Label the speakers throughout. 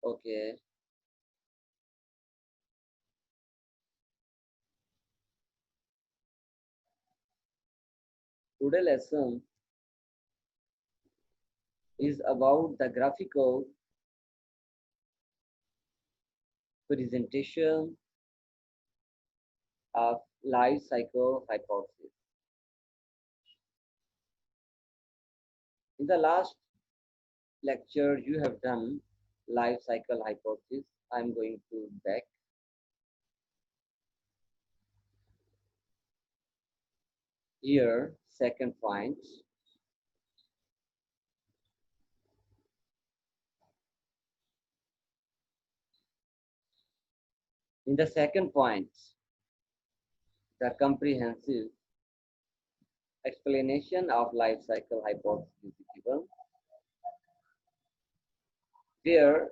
Speaker 1: Okay. Today lesson is about the graphical presentation of life cycle hypothesis. In the last lecture, you have done life cycle hypothesis. I'm going to back. Here, second point. In the second point, the comprehensive explanation of life cycle hypothesis is given. Where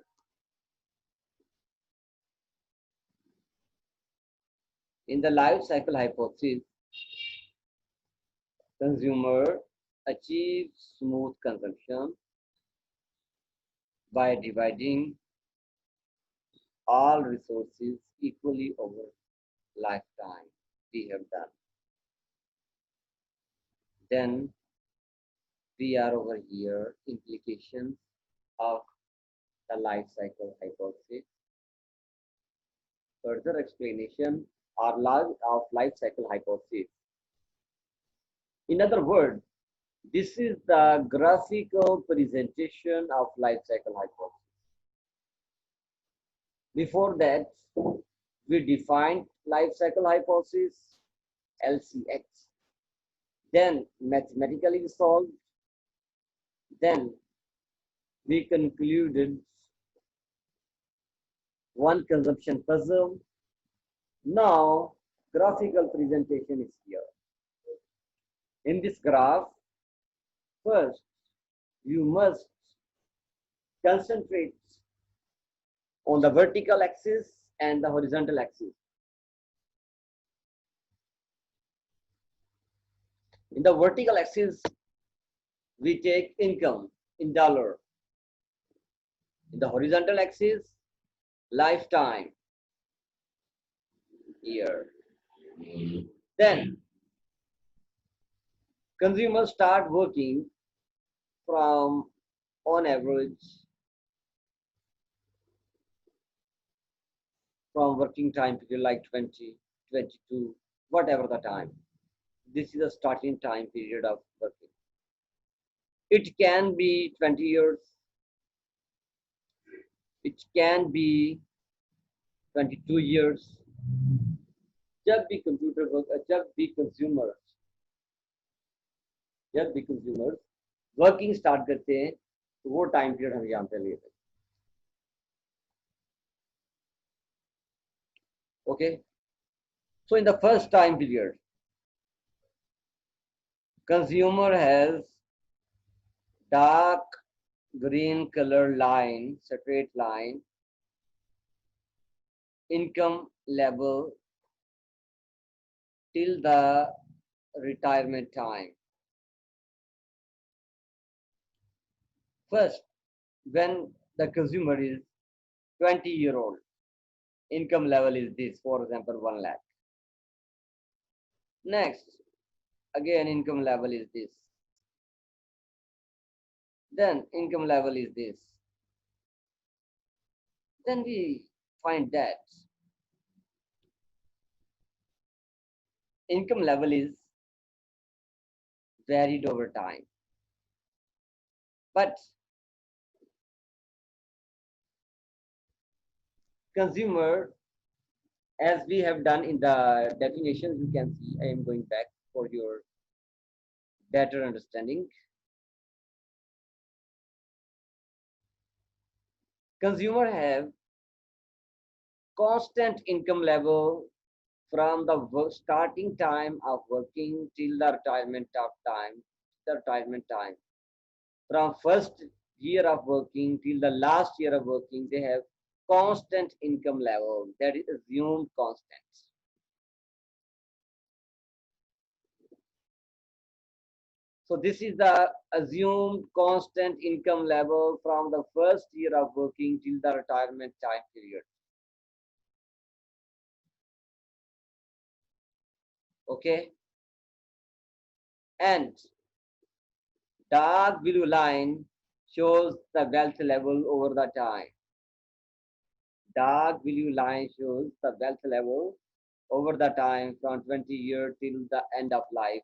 Speaker 1: in the life cycle hypothesis, consumer achieves smooth consumption by dividing all resources equally over lifetime. We have done. Then we are over here, implications of the life cycle hypothesis. Further explanation or laws of life cycle hypothesis. In other words, this is the graphical presentation of life cycle hypothesis. Before that, we defined life cycle hypothesis, LCX. Then mathematically solved. Then we concluded one consumption puzzle. Now graphical presentation is here. In this graph, first you must concentrate on the vertical axis and the horizontal axis. In the vertical axis, we take income in dollar. In the horizontal axis, lifetime, year. Then consumers start working from on average from working time period like 20, 22, whatever the time. This is a starting time period of working. It can be 20 years. It can be 22 years. जब भी consumers working start करते हैं तो वो time period हम यहाँ पे लेते हैं. Okay, so in the first time period, consumer has dark green color line, straight line, income level till the retirement time. First, when the consumer is 20-year-old, income level is this, for example, 1 lakh. Next, again income level is this. Then income level is this. Then we find that income level is varied over time. But consumer, as we have done in the definitions, you can see, I am going back for your better understanding. Consumer have constant income level from the starting time of working till the retirement time. From first year of working till the last year of working, they have constant income level, that is assumed constant. So this is the assumed constant income level from the first year of working till the retirement time period. Okay, and dark blue line shows the wealth level over the time. Dark blue line shows the wealth level over the time from 20 years till the end of life.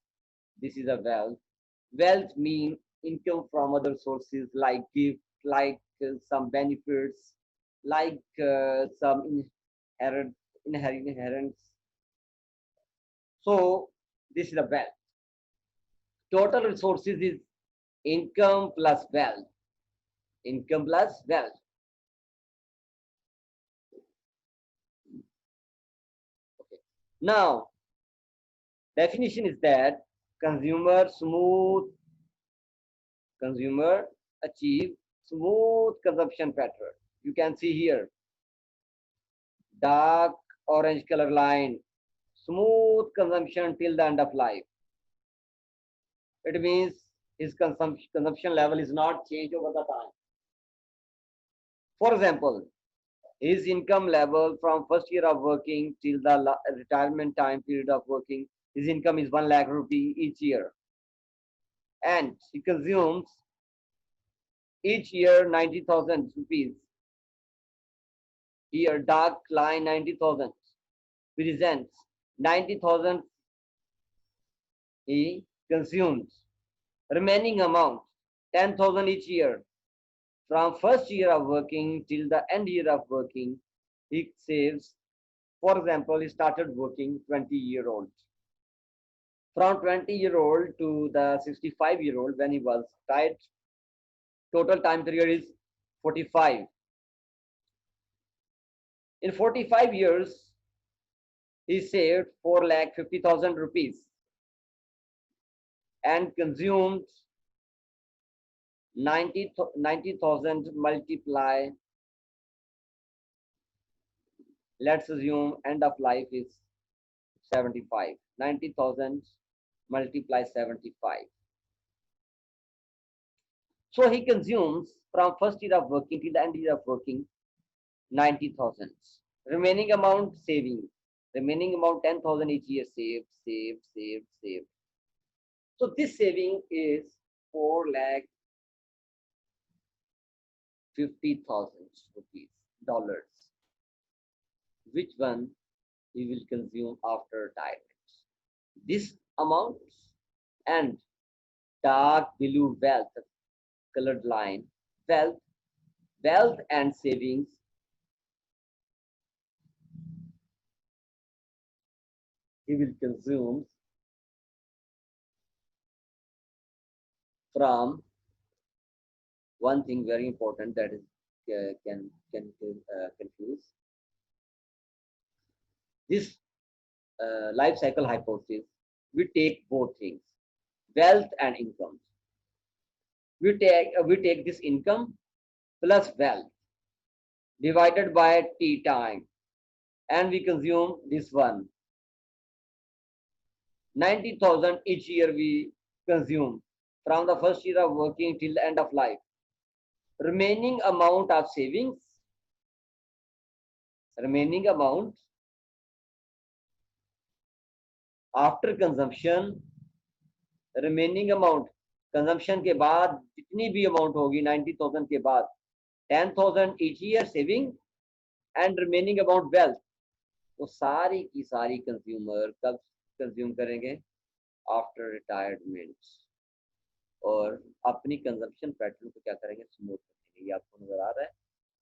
Speaker 1: This is a wealth. Wealth means income from other sources like gift, like some benefits, like some inherent inheritance. So this is a wealth. Total resources is income plus wealth. Income plus wealth. Okay. Now definition is that consumer smooth consumer achieve smooth consumption pattern. You can see here dark orange color line, smooth consumption till the end of life. It means his consumption level is not changed over the time. For example, his income level from first year of working till the retirement time period of working, his income is 1 lakh rupee each year. And he consumes each year 90,000 rupees. Here, dark line 90,000 presents 90,000 he consumes. Remaining amount 10,000 each year. From first year of working till the end year of working, he saves. For example, he started working 20-year-old. From 20-year-old to the 65-year-old when he was retired, total time period is 45. In 45 years, he saved 4,50,000 rupees and consumed 90,000 multiply. Let's assume end of life is 75. 90,000 multiply 75. So he consumes from first year of working till the end year of working 90,000. Remaining amount saving. Remaining amount 10,000 each year saved. So this saving is 4,50,000 rupees dollars. Which one he will consume after retirement? This amount and dark blue wealth colored line, wealth and savings he will consume from one thing very important that is can confuse this life cycle hypothesis. We take both things, wealth and income. We take this income plus wealth divided by t time, and we consume this one 90,000 each year we consume from the first year of working till the end of life. Remaining amount of savings, remaining amount after consumption, remaining amount consumption के बाद जितनी भी amount होगी 90,000 के बाद 10,000 each year saving and remaining amount wealth, वो सारी की सारी कंज्यूमर कब कंज्यूम करेंगे? आफ्टर रिटायरमेंट, और अपनी कंजम्पशन पैटर्न को क्या करेंगे? स्मूथ करेंगे। ये आपको नजर आ रहा है,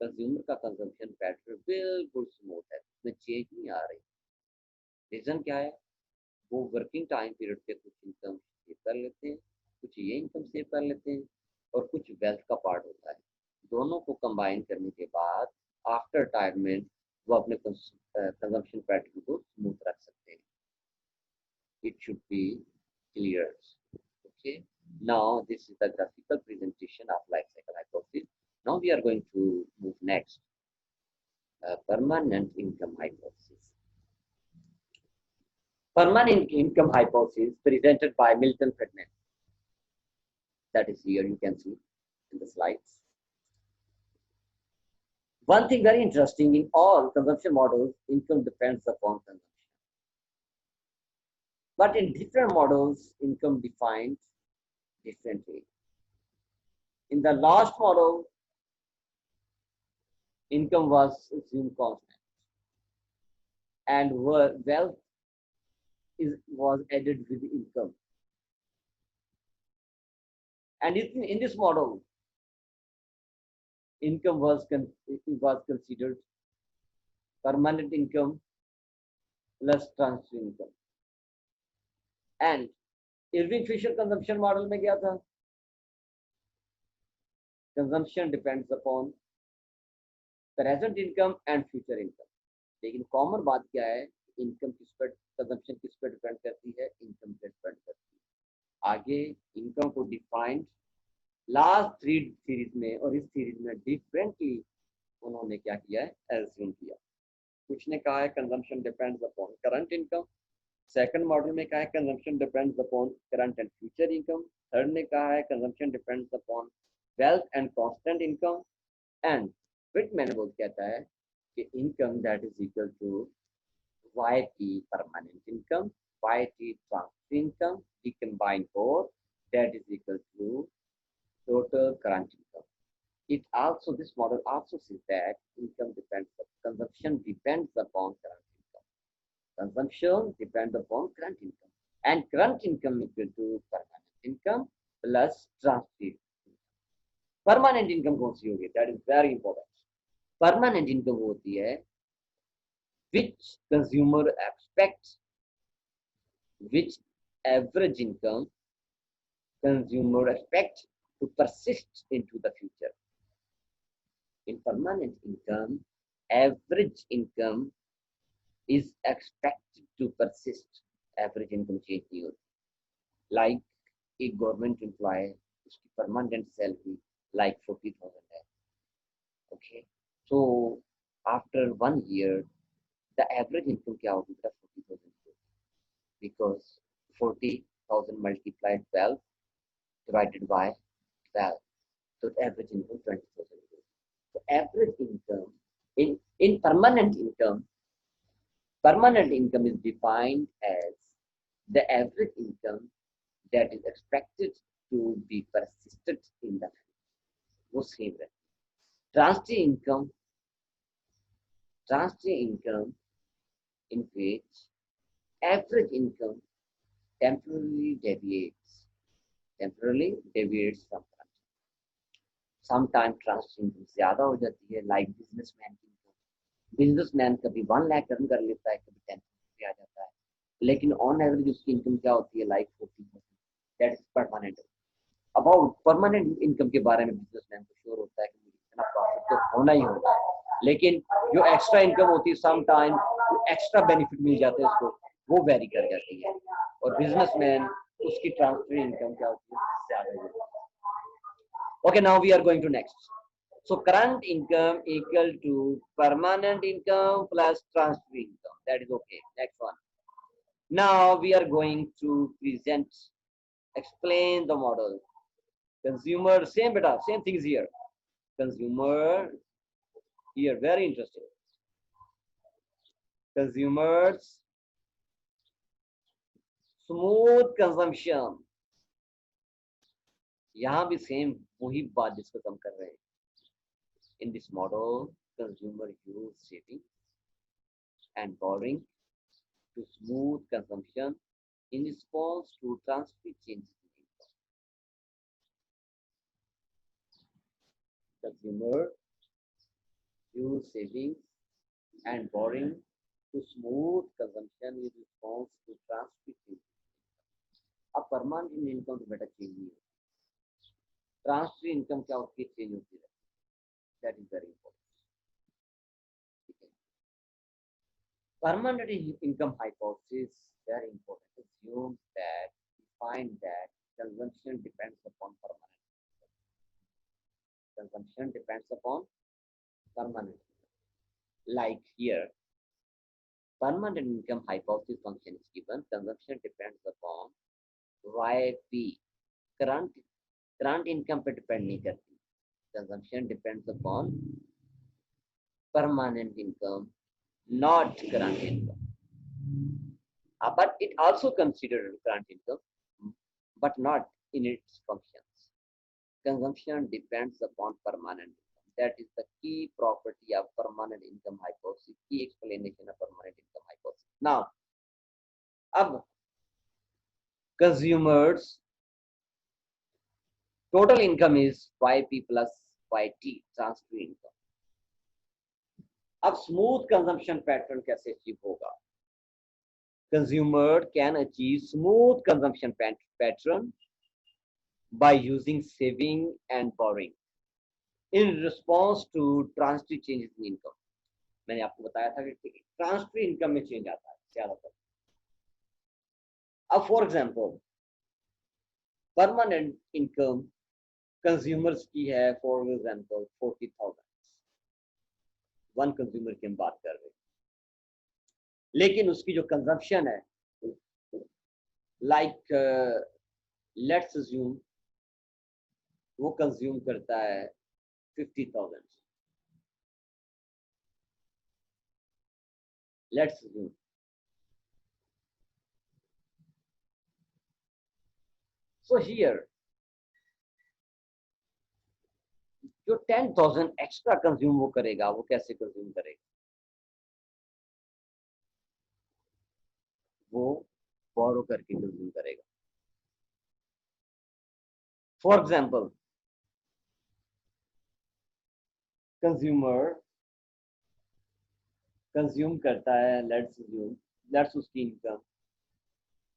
Speaker 1: कंज्यूमर का कंजम्पशन पैटर्न बिल्कुल स्मूथ है, उसमें चेंज नहीं आ रही। रीजन क्या है? वो वर्किंग टाइम पीरियड पे कुछ इनकम सेव कर लेते हैं, कुछ ये इनकम सेव कर लेते हैं, और कुछ वेल्थ का पार्ट होता है। दोनों को कंबाइन करने के बाद आफ्टर रिटायरमेंट वो अपने कंजम्पशन पैटर्न को स्मूथ रख सकते हैं। It should be clear. Okay. Now this is the graphical presentation of life cycle hypothesis. Now we are going to move next. Permanent income hypothesis. Permanent income hypothesis presented by Milton Friedman. That is here you can see in the slides. One thing very interesting, in all consumption models, income depends upon consumption. But in different models, income defined differently. In the last model, income was assumed constant and wealth was added with income. And in this model, income was considered permanent income plus transfer income. And Irving Fisher consumption model में क्या था? Consumption depends upon present income and future income. लेकिन common बात क्या है? Income किस पर, consumption किस पर डिपेंड करती है? इनकम पर डिपेंड करती है. आगे इनकम को डिफाइंड लास्ट 3 सीरीज में और इस सीरीज में डिफरेंटली उन्होंने क्या किया है? एज्यूम किया. कुछ ने कहा है consumption depends upon current income. Second model में कहा है consumption depends upon current and future income. Third ने कहा है consumption depends upon wealth and constant income. And विटमैन बोल कहता है कि income that is equal to YT permanent income, YT transfer income, we combine both, that is equal to total current income. It also, this model also says that income depends, consumption depends upon current income. Consumption depends upon current income. And current income equal to permanent income plus transfer income. Permanent income कौन सी होगी? That is very important. Permanent income होती है which consumer expects, which average income consumer expects to persist into the future. In permanent income, average income is expected to persist. Average income change नहीं होती. Like a government employee, उसकी permanent salary like 40,000 है. Okay, so after 1 year, the average income क्या होगी? 40,000 because 40,000 multiplied 12 divided by 12. So the average income 20,000. So average income in permanent income is defined as the average income that is expected to be persisted in the future. वो same है. Transitory income in which average income temporarily deviates from that. Sometimes transitory income ज़्यादा हो जाती है, like businessman की income. Businessman कभी 1 lakh earn कर लेता है, कभी 10 पे आ जाता है, लेकिन on average उसकी income क्या होती है? like 40%. That is permanent. About permanent income के बारे में businessman को sure होता है कि मुझे इतना profit तो होना ही होगा, लेकिन जो extra income होती है sometime extra benefit मिल जाते हैं उसको, वो vary कर जाती है, और businessman उसकी transitory income क्या होती है? ज़्यादा होती है. Okay, now we are going to next. So current income equal to permanent income plus transfer income. That is okay. Next one. Now we are going to explain the model. Consumer, same beta, same things here. Consumer, here, very interesting. Consumers, smooth consumption. यहाँ भी same वही बात discuss हम कर रहे हैं. In this model, consumer use saving and borrowing to smooth consumption in response to transfer changes in income. Consumer use savings and borrowing to smooth consumption in response to transfer changes. अब permanent income तो बेटा change नहीं होती. Transfer income क्या होती है? Change होती है. That is very important. Permanent income hypothesis, very important. Assume that we find that consumption depends upon permanent income. Consumption depends upon permanent income. Like here, permanent income hypothesis function is given. Consumption depends upon YP, current current income पे depend नहीं करती. Consumption depends upon permanent income, not current income. But it also considered current income, but not in its functions. Consumption depends upon permanent income. That is the key property of permanent income hypothesis, key explanation of permanent income hypothesis. Now, अब consumers total income is YP plus YT transfer income. अब smooth consumption pattern कैसे achieve होगा? Consumer can achieve smooth consumption pattern by using saving and borrowing in response to transitory changes in income. मैंने आपको बताया था कि transfer income में change आता है ज्यादातर. अब for example permanent income consumers की है फॉर एग्जांपल 40,000. वन कंज्यूमर की हम बात कर रहे हैं, लेकिन उसकी जो कंजम्पशन है लाइक लेट्स अज्यूम वो कंज्यूम करता है 50,000. Let's assume. सो हियर जो 10,000 एक्स्ट्रा कंज्यूम वो करेगा, वो कैसे कंज्यूम करेगा? वो बोरो करके कंज्यूम करेगा. फॉर एग्जांपल कंज्यूमर कंज्यूम करता है, लेट्स उसकी income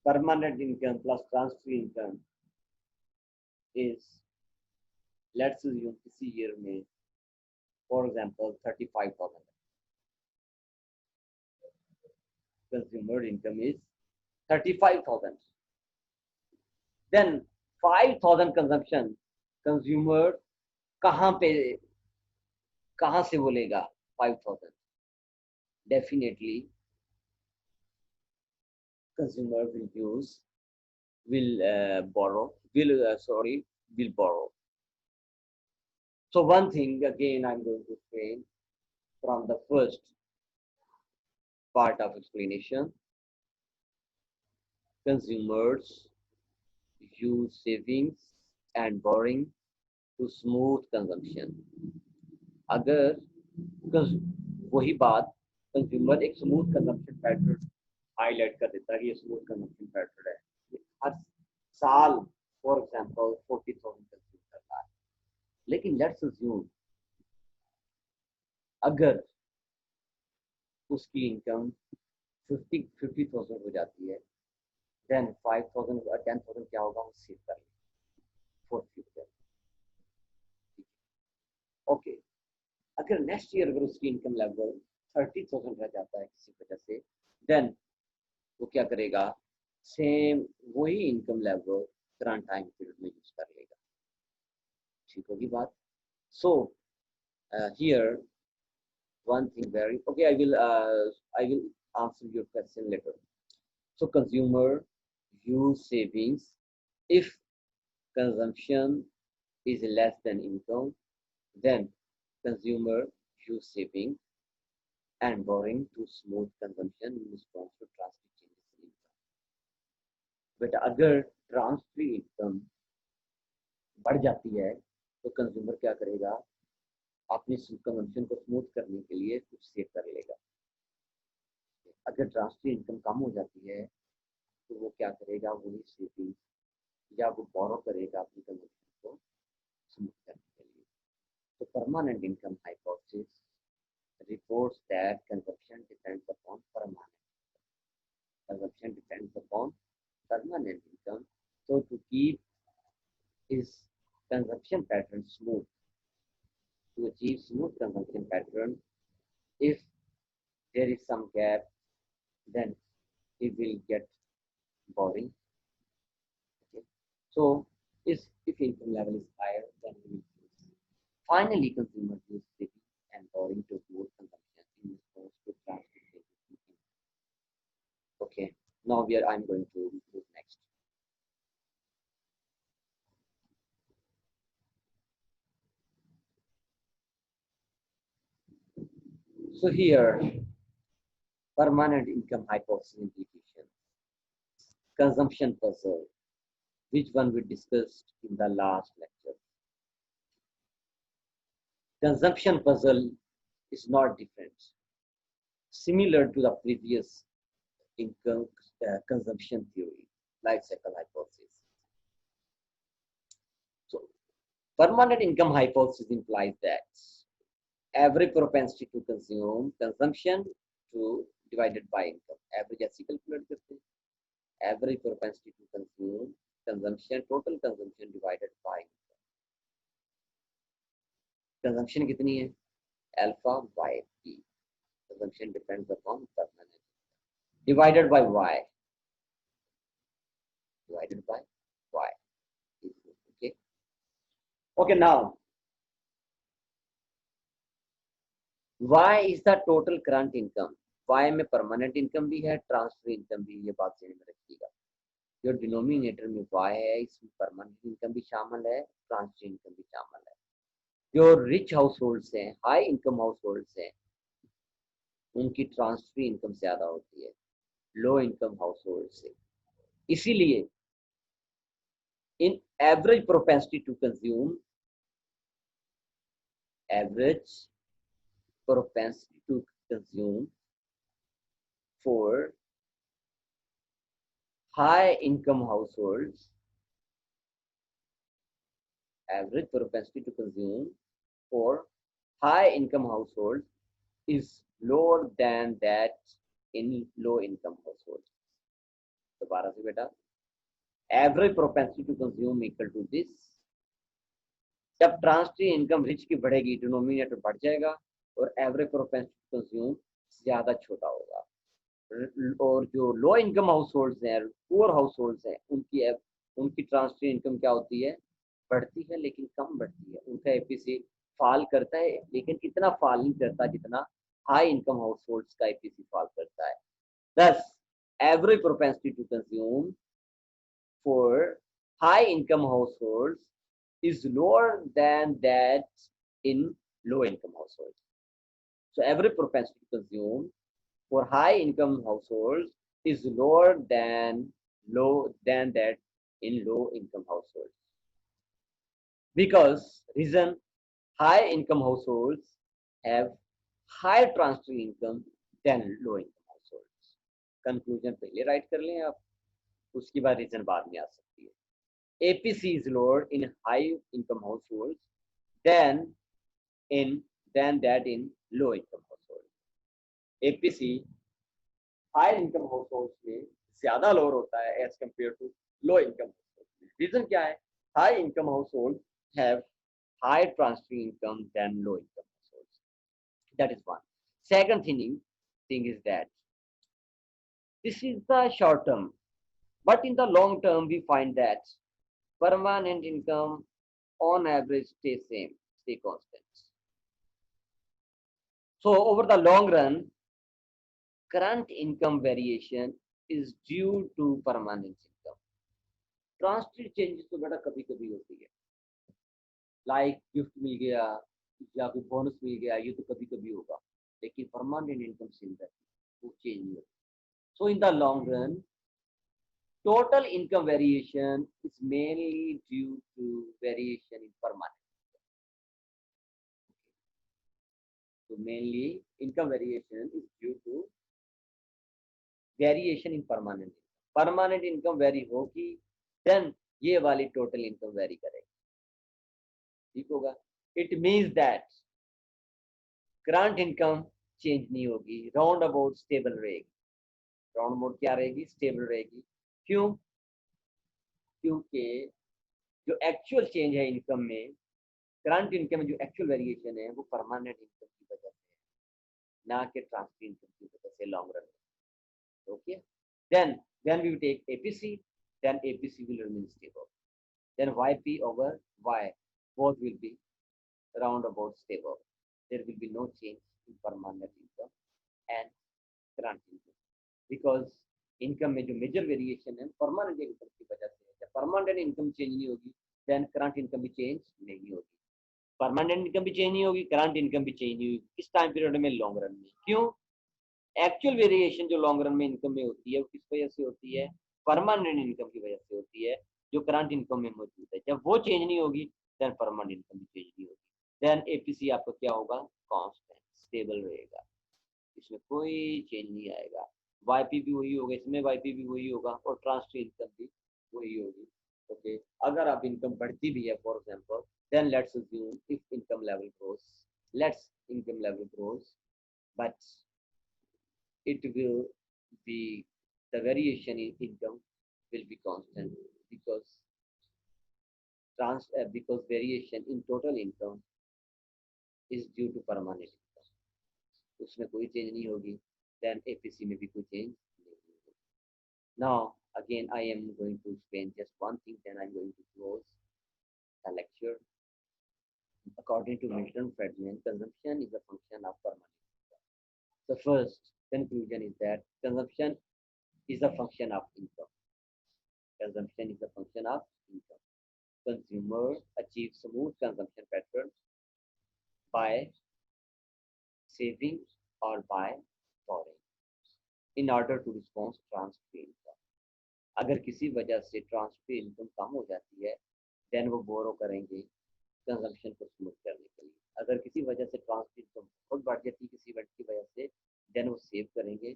Speaker 1: permanent income plus transfer income is let's assume किसी ईयर में for example 35,000. Consumer income is 35,000. Then 5,000 consumption consumer कहां से बोलेगा 5,000? Definitely consumer will borrow. So one thing again I'm going to explain from the first part of explanation. Consumers use savings and borrowing to smooth consumption. अगर वही बात consumer एक smooth consumption pattern highlight कर देता है कि ये smooth consumption pattern है, हर साल फॉर एग्जांपल 40,000 कंज्यूम करता है. लेकिन लेट्स अज्यूम अगर उसकी इनकम 50,000 हो जाती है, देन 5,000 और 10,000 क्या होगा, वो सेव कर लेंगे फॉर फ्यूचर. ओके, अगर नेक्स्ट ईयर अगर उसकी इनकम लेवल 30,000 रह जाता है किसी वजह से, देन वो क्या करेगा, सेम वही income level current time period में यूज कर लेगा. ठीक होगी बात? So here one thing very okay, I will answer your question later. So consumer use savings if consumption is less than income, then consumer use saving and borrowing to smooth consumption in response to drastic changes in income. But अगर transfer income बढ़ जाती है तो consumer क्या करेगा, अपनी consumption को smooth करने के लिए कुछ सेव कर लेगा. अगर ट्रांसफर इनकम कम हो जाती है तो वो क्या करेगा, वही सेविंग या वो बोरो करेगा अपनी कंजम्पशन को स्मूथ करने के लिए. तो permanent income hypothesis reports that consumption depends upon permanent income. So to keep his consumption pattern smooth, to achieve smooth consumption pattern, if there is some gap, then he will get borrowing. Okay. So if income level is higher, then he will use. Finally, consumers use saving and borrowing to smooth consumption in response to transfer. Okay. Now I'm going to move next. So here, permanent income hypothesis implication, consumption puzzle, which one we discussed in the last lecture. Consumption puzzle is not different, similar to the previous income consumption theory, life cycle hypothesis. So, permanent income hypothesis implies that every propensity to consume, consumption to divided by income. Average ऐसे calculate करते हैं. Every propensity to consume, consumption, total consumption divided by income. Consumption कितनी है? Alpha by P. Consumption depends upon permanent. Divided by Y. Divided by Y. Okay. Okay, now Y is the total current income. Y में permanent income भी है, transfer income भी, ये बात ध्यान में रखिएगा. जो डिनोमिनेटर में Y है, इसमें permanent income भी शामिल है, transfer income भी शामिल है. जो रिच हाउस होल्ड्स हैं, हाई इनकम हाउस होल्ड्स हैं, उनकी ट्रांसफर इनकम ज्यादा होती है लो इनकम हाउस होल्ड से. इसीलिए in average propensity to consume, average propensity to consume for high income households, average propensity to consume for high income households is lower than that in low income households. दोबारा से बेटा, average propensity to consume equal to this. जब transfer income rich की बढ़ेगी, denominator बढ़ जाएगा और average propensity to consume ज्यादा छोटा होगा. और जो लो इनकम हाउस होल्ड्स हैं, पुअर हाउस होल्ड्स हैं, उनकी ट्रांसफर इनकम क्या होती है? बढ़ती है, लेकिन कम बढ़ती है. उनका एपीसी फॉल करता है, लेकिन इतना फॉल नहीं करता जितना हाई इनकम हाउस होल्ड्स का एपीसी फॉल करता है. Thus average propensity to consume for high income households is lower than that in low income households. So average propensity to consume for high income households is lower than that in low income households. Because reason, high income households have higher transfer income than low income households. Conclusion पहले write कर लें आप, उसके बाद reason बाद में आ सकती है. APC is lower in high income households than that in low income households. APC high income households में ज्यादा lower होता है as compared to low income households. Reason क्या है? High income households have high transfer income than low income households. That is one. Second thing is that this is the short term, but in the long term we find that permanent income on average stay constant. So over the long run, current income variation is due to permanent income. Transitory changes तो बेटा कभी कभी होती है, like gift मिल गया या कोई bonus मिल गया, ये तो कभी कभी होगा, लेकिन permanent income सेम रहती है, वो चेंज नहीं होती. So in the long run, total income variation is mainly due to variation in permanent income. So mainly income variation is due to variation in permanent income. Permanent income vary होगी, then ये वाली total income vary करेगी. ठीक होगा? It means that current income change नहीं होगी, round about stable रहेगी. Round about क्या रहेगी? Stable रहेगी. क्यों? क्योंकि जो एक्चुअल चेंज है इनकम में, करंट इनकम में जो एक्चुअल वेरिएशन है वो परमानेंट इनकम की वजह से है, ना कि ट्रांसफर इनकम की वजह से लॉन्ग रन में. Okay, then when we take APC, then APC will remain stable. Then YP over Y both will be round about stable. There will be no change in permanent income and current income, because income में जो major variation है permanent income की वजह से है. जब permanent income change नहीं होगी, देन करंट इनकम भी चेंज नहीं होगी. परमानेंट इनकम भी चेंज नहीं होगी, करंट इनकम भी चेंज नहीं होगी। किस टाइम पीरियड में? लॉन्ग रन में। क्यों? एक्चुअल वेरिएशन जो लॉन्ग रन में इनकम में होती है वो किस वजह से होती है? परमानेंट इनकम की वजह से होती है, जो करंट इनकम में मौजूद है। जब वो चेंज नहीं होगी देन परमानेंट इनकम भी चेंज नहीं होगी। देन एपीसी आपका क्या होगा? कांस्टेंट, स्टेबल रहेगा, इसमें कोई चेंज नहीं आएगा। वाईपी भी वही होगा, इसमें वाईपी भी वही होगा और ट्रांसफर इनकम भी वही होगी। ओके, अगर आप इनकम बढ़ती भी है for example, then let's assume if income level grows, let's income level grows, but it will be, the variation in income will be constant because because variation in total income is due to permanent income, उसमें कोई change नहीं होगी। then APC में भी कोई change नहीं होगी। now again I am going to explain just one thing, then I'm going to close the lecture. According to Milton Friedman, consumption is a function of permanent income. The first conclusion is that consumption is a function of income. Consumption is a function of income. Consumer achieve smooth consumption patterns by saving or by borrowing in order to respond transfer income. अगर किसी वजह से transfer income कम हो जाती है then वो बोरो करेंगे consumption को स्मूथ करने के लिए। अगर किसी वजह से ट्रांसफर इनकम बहुत बढ़ जाती है किसी इवेंट की वजह से, देन वो सेव करेंगे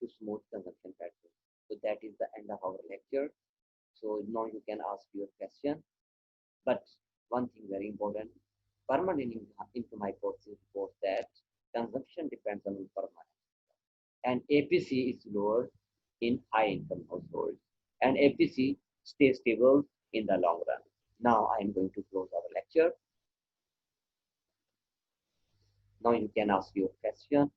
Speaker 1: to smooth consumption pattern. So that is the end of our lecture. So now you can ask your question. But one thing very important, permanent income hypothesis reports that consumption depends on permanent, and APC is lower in high income households, and APC stays stable in the long run. Now I am going to close our lecture. Now you can ask your question.